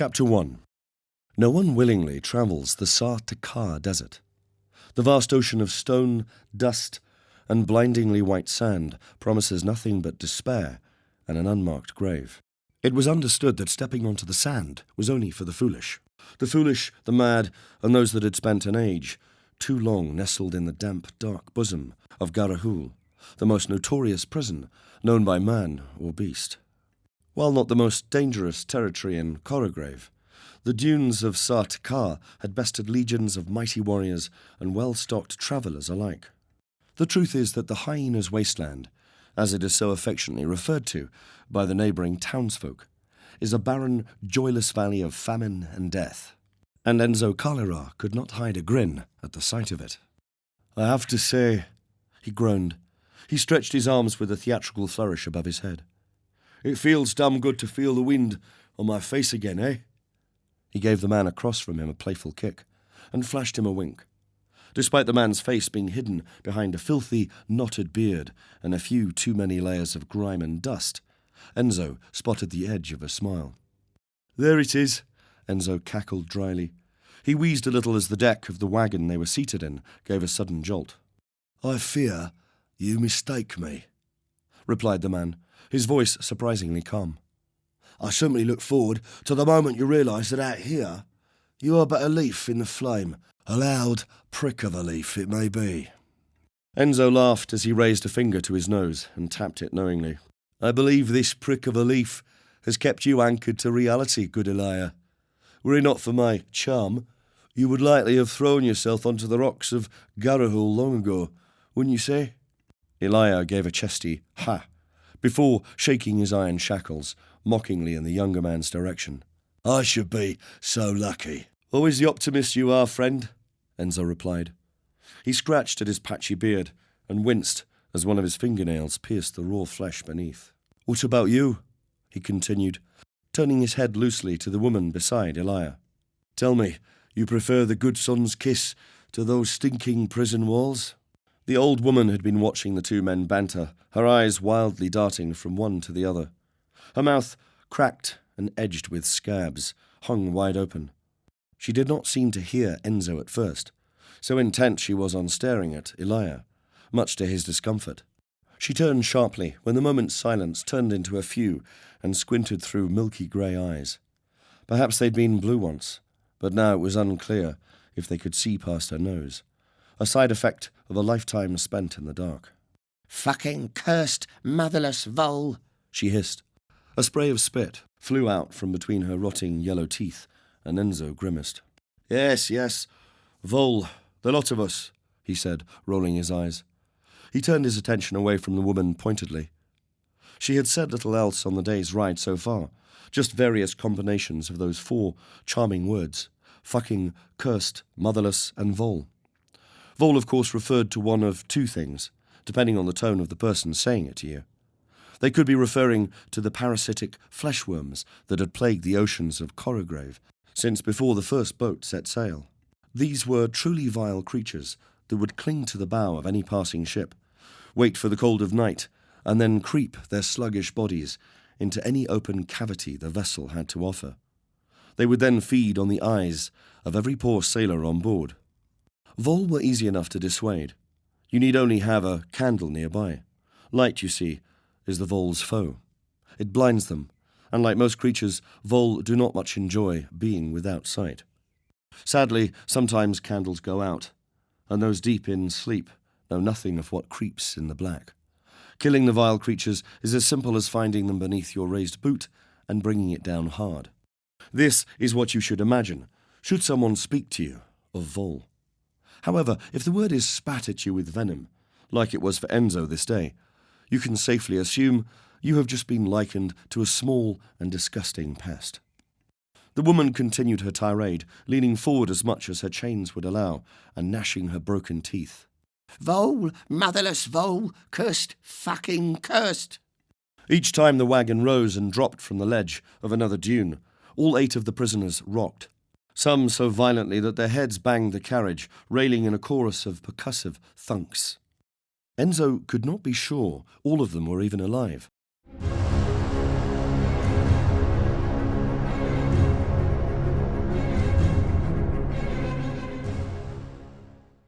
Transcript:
Chapter 1. No one willingly travels the Sa-Takar desert. The vast ocean of stone, dust, and blindingly white sand promises nothing but despair and an unmarked grave. It was understood that stepping onto the sand was only for the foolish. The foolish, the mad, and those that had spent an age too long nestled in the damp, dark bosom of Garahul, the most notorious prison known by man or beast. While not the most dangerous territory in Koragrave, the dunes of Sa-Takar had bested legions of mighty warriors and well-stocked travellers alike. The truth is that the hyena's wasteland, as it is so affectionately referred to by the neighbouring townsfolk, is a barren, joyless valley of famine and death, and Enzo could not hide a grin at the sight of it. "I have to say," he groaned. He stretched his arms with a theatrical flourish above his head. "It feels damn good to feel the wind on my face again, eh?" He gave the man across from him a playful kick and flashed him a wink. Despite the man's face being hidden behind a filthy, knotted beard and a few too many layers of grime and dust, Enzo spotted the edge of a smile. "There it is," Enzo cackled dryly. He wheezed a little as the deck of the wagon they were seated in gave a sudden jolt. "I fear you mistake me," replied the man, his voice surprisingly calm. "I simply look forward to the moment you realise that out here you are but a leaf in the flame, a loud prick of a leaf it may be." Enzo laughed as he raised a finger to his nose and tapped it knowingly. "I believe this prick of a leaf has kept you anchored to reality, good Elia. Were it not for my charm, you would likely have thrown yourself onto the rocks of Garahul long ago, wouldn't you say?" Elia gave a chesty ha before shaking his iron shackles mockingly in the younger man's direction. "I should be so lucky." "Always the optimist you are, friend," Enzo replied. He scratched at his patchy beard and winced as one of his fingernails pierced the raw flesh beneath. "What about you?" he continued, turning his head loosely to the woman beside Elia. "Tell me, you prefer the good son's kiss to those stinking prison walls?" The old woman had been watching the two men banter, her eyes wildly darting from one to the other. Her mouth, cracked and edged with scabs, hung wide open. She did not seem to hear Enzo at first, so intent she was on staring at Elia, much to his discomfort. She turned sharply when the moment's silence turned into a few and squinted through milky grey eyes. Perhaps they'd been blue once, but now it was unclear if they could see past her nose, a side effect of a lifetime spent in the dark. "Fucking cursed, motherless vole," she hissed. A spray of spit flew out from between her rotting yellow teeth, and Enzo grimaced. Yes, vole, the lot of us," he said, rolling his eyes. He turned his attention away from the woman pointedly. She had said little else on the day's ride so far, just various combinations of those four charming words: fucking, cursed, motherless, and vole. Vole, of course, referred to one of two things, depending on the tone of the person saying it to you. They could be referring to the parasitic fleshworms that had plagued the oceans of Koragrave since before the first boat set sail. These were truly vile creatures that would cling to the bow of any passing ship, wait for the cold of night, and then creep their sluggish bodies into any open cavity the vessel had to offer. They would then feed on the eyes of every poor sailor on board. Vole were easy enough to dissuade. You need only have a candle nearby. Light, you see, is the vole's foe. It blinds them, and like most creatures, vole do not much enjoy being without sight. Sadly, sometimes candles go out, and those deep in sleep know nothing of what creeps in the black. Killing the vile creatures is as simple as finding them beneath your raised boot and bringing it down hard. This is what you should imagine, should someone speak to you of vole. However, if the word is spat at you with venom, like it was for Enzo this day, you can safely assume you have just been likened to a small and disgusting pest. The woman continued her tirade, leaning forward as much as her chains would allow, and gnashing her broken teeth. "Vole, motherless vole, cursed, fucking cursed." Each time the wagon rose and dropped from the ledge of another dune, all 8 of the prisoners rocked, some so violently that their heads banged the carriage, railing in a chorus of percussive thunks. Enzo could not be sure all of them were even alive,